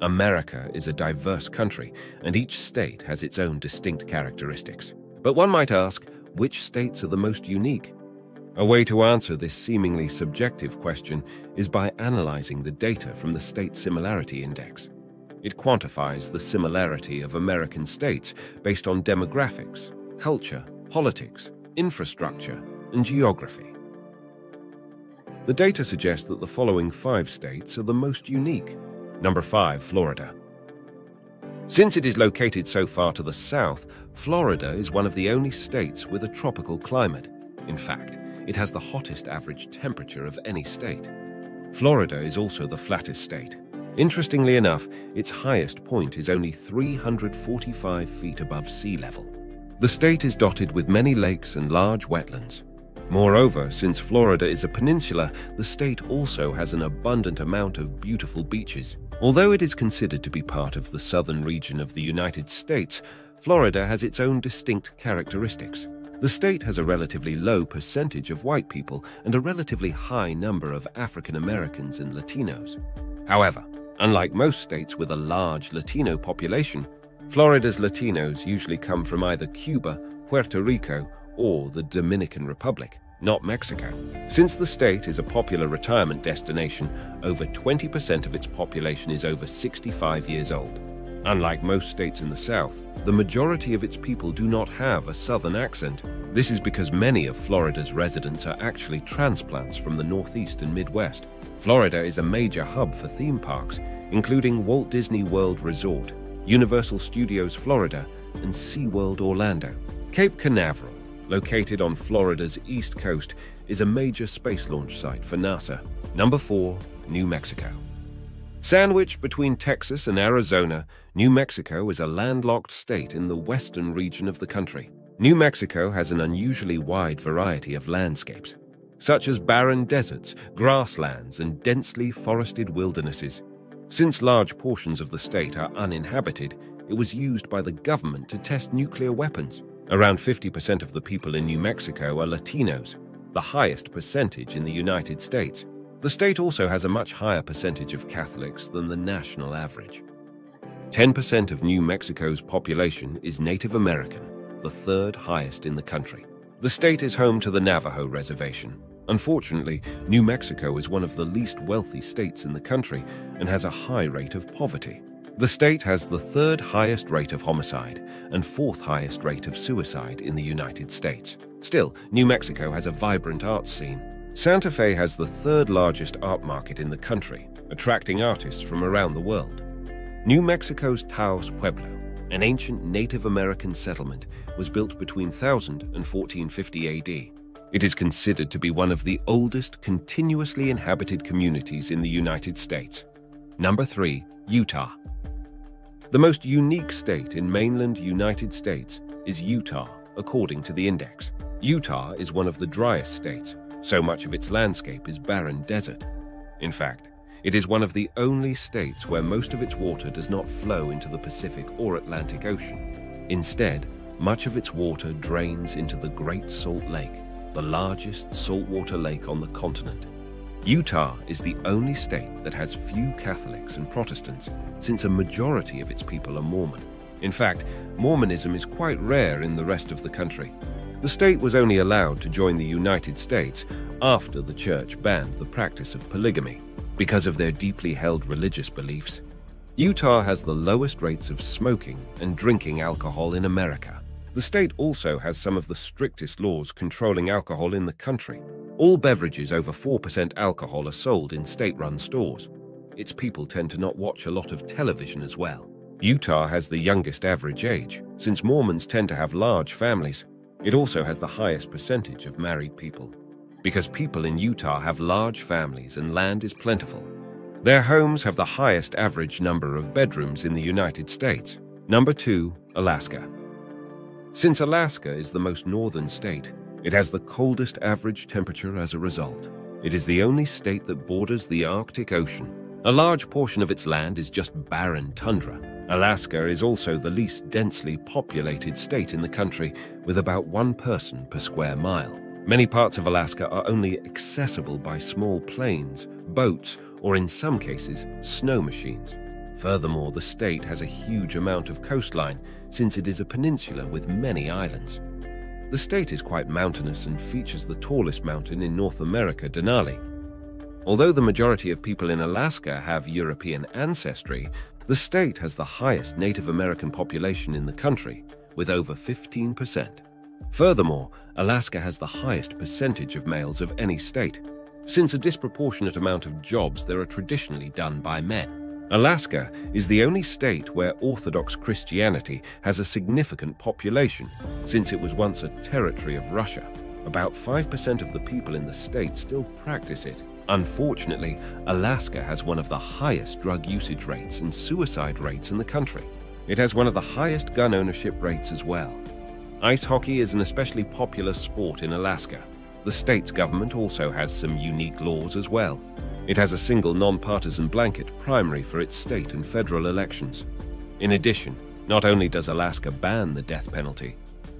America is a diverse country, and each state has its own distinct characteristics. But one might ask, which states are the most unique? A way to answer this seemingly subjective question is by analyzing the data from the State Similarity Index. It quantifies the similarity of American states based on demographics, culture, politics, infrastructure, and geography. The data suggests that the following 5 states are the most unique. Number 5, Florida. Since it is located so far to the south, Florida is one of the only states with a tropical climate. In fact, it has the hottest average temperature of any state. Florida is also the flattest state. Interestingly enough, its highest point is only 345 feet above sea level. The state is dotted with many lakes and large wetlands. Moreover, since Florida is a peninsula, the state also has an abundant amount of beautiful beaches. Although it is considered to be part of the southern region of the United States, Florida has its own distinct characteristics. The state has a relatively low percentage of white people and a relatively high number of African Americans and Latinos. However, unlike most states with a large Latino population, Florida's Latinos usually come from either Cuba, Puerto Rico, or the Dominican Republic, not Mexico. Since the state is a popular retirement destination, over 20% of its population is over 65 years old. Unlike most states in the South, the majority of its people do not have a Southern accent. This is because many of Florida's residents are actually transplants from the Northeast and Midwest. Florida is a major hub for theme parks, including Walt Disney World Resort, Universal Studios Florida, and SeaWorld Orlando. Cape Canaveral, located on Florida's east coast, is a major space launch site for NASA. Number 4, New Mexico. Sandwiched between Texas and Arizona, New Mexico is a landlocked state in the western region of the country. New Mexico has an unusually wide variety of landscapes, such as barren deserts, grasslands, and densely forested wildernesses. Since large portions of the state are uninhabited, it was used by the government to test nuclear weapons. Around 50% of the people in New Mexico are Latinos, the highest percentage in the United States. The state also has a much higher percentage of Catholics than the national average. 10% of New Mexico's population is Native American, the 3rd highest in the country. The state is home to the Navajo Reservation. Unfortunately, New Mexico is one of the least wealthy states in the country and has a high rate of poverty. The state has the 3rd highest rate of homicide and 4th highest rate of suicide in the United States. Still, New Mexico has a vibrant arts scene. Santa Fe has the 3rd largest art market in the country, attracting artists from around the world. New Mexico's Taos Pueblo, an ancient Native American settlement, was built between 1000 and 1450 AD. It is considered to be one of the oldest continuously inhabited communities in the United States. Number 3, Utah. The most unique state in mainland United States is Utah, according to the index. Utah is one of the driest states. So much of its landscape is barren desert. In fact, it is one of the only states where most of its water does not flow into the Pacific or Atlantic Ocean. Instead, much of its water drains into the Great Salt Lake, the largest saltwater lake on the continent. Utah is the only state that has few Catholics and Protestants, since a majority of its people are Mormon. In fact, Mormonism is quite rare in the rest of the country. The state was only allowed to join the United States after the church banned the practice of polygamy because of their deeply held religious beliefs. Utah has the lowest rates of smoking and drinking alcohol in America. The state also has some of the strictest laws controlling alcohol in the country. All beverages over 4% alcohol are sold in state-run stores. Its people tend to not watch a lot of television as well. Utah has the youngest average age, since Mormons tend to have large families. It also has the highest percentage of married people, because people in Utah have large families and land is plentiful. Their homes have the highest average number of bedrooms in the United States. Number 2, Alaska. Since Alaska is the most northern state, it has the coldest average temperature as a result. It is the only state that borders the Arctic Ocean. A large portion of its land is just barren tundra. Alaska is also the least densely populated state in the country, with about 1 person per square mile. Many parts of Alaska are only accessible by small planes, boats, or in some cases, snow machines. Furthermore, the state has a huge amount of coastline since it is a peninsula with many islands. The state is quite mountainous and features the tallest mountain in North America, Denali. Although the majority of people in Alaska have European ancestry, the state has the highest Native American population in the country, with over 15%. Furthermore, Alaska has the highest percentage of males of any state, since a disproportionate amount of jobs there are traditionally done by men. Alaska is the only state where Orthodox Christianity has a significant population, since it was once a territory of Russia. About 5% of the people in the state still practice it. Unfortunately, Alaska has one of the highest drug usage rates and suicide rates in the country. It has one of the highest gun ownership rates as well. Ice hockey is an especially popular sport in Alaska. The state's government also has some unique laws as well. It has a single nonpartisan blanket primary for its state and federal elections. In addition, not only does Alaska ban the death penalty,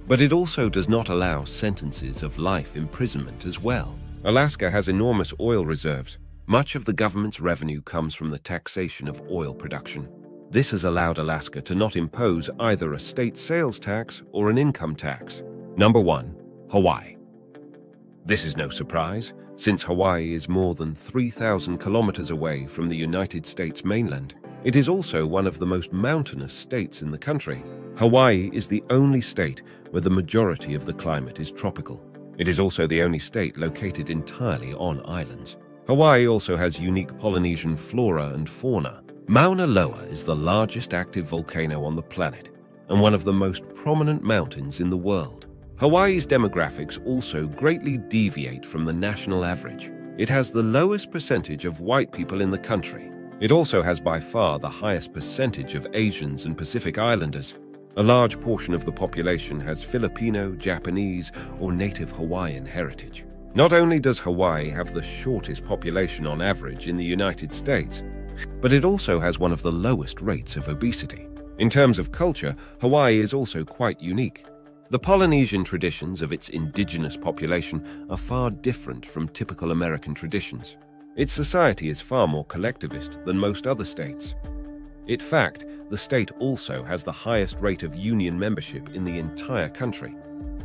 but it also does not allow sentences of life imprisonment as well. Alaska has enormous oil reserves. Much of the government's revenue comes from the taxation of oil production. This has allowed Alaska to not impose either a state sales tax or an income tax. Number 1. Hawaii. This is no surprise, since Hawaii is more than 3,000 kilometers away from the United States mainland. It is also one of the most mountainous states in the country. Hawaii is the only state where the majority of the climate is tropical. It is also the only state located entirely on islands. Hawaii also has unique Polynesian flora and fauna. Mauna Loa is the largest active volcano on the planet and one of the most prominent mountains in the world. Hawaii's demographics also greatly deviate from the national average. It has the lowest percentage of white people in the country. It also has by far the highest percentage of Asians and Pacific Islanders. A large portion of the population has Filipino, Japanese, or native Hawaiian heritage. Not only does Hawaii have the shortest population on average in the United States, but it also has one of the lowest rates of obesity. In terms of culture, Hawaii is also quite unique. The Polynesian traditions of its indigenous population are far different from typical American traditions. Its society is far more collectivist than most other states. In fact, the state also has the highest rate of union membership in the entire country.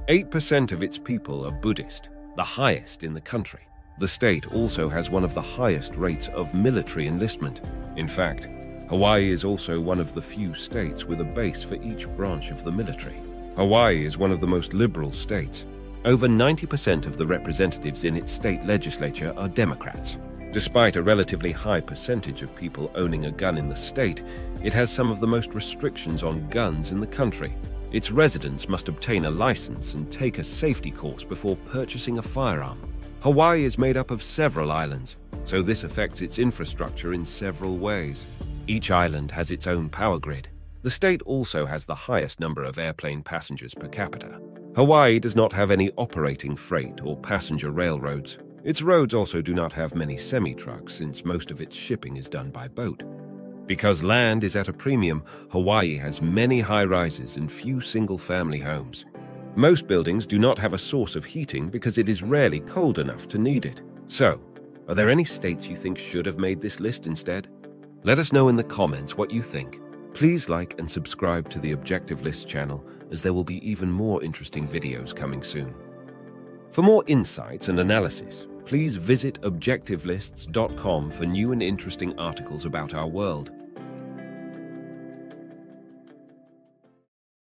8% of its people are Buddhist, the highest in the country. The state also has one of the highest rates of military enlistment. In fact, Hawaii is also one of the few states with a base for each branch of the military. Hawaii is one of the most liberal states. Over 90% of the representatives in its state legislature are Democrats. Despite a relatively high percentage of people owning a gun in the state, it has some of the most restrictions on guns in the country. Its residents must obtain a license and take a safety course before purchasing a firearm. Hawaii is made up of several islands, so this affects its infrastructure in several ways. Each island has its own power grid. The state also has the highest number of airplane passengers per capita. Hawaii does not have any operating freight or passenger railroads. Its roads also do not have many semi-trucks, since most of its shipping is done by boat. Because land is at a premium, Hawaii has many high-rises and few single-family homes. Most buildings do not have a source of heating because it is rarely cold enough to need it. So, are there any states you think should have made this list instead? Let us know in the comments what you think. Please like and subscribe to the Objective List channel, as there will be even more interesting videos coming soon. For more insights and analysis, please visit objectivelists.com for new and interesting articles about our world.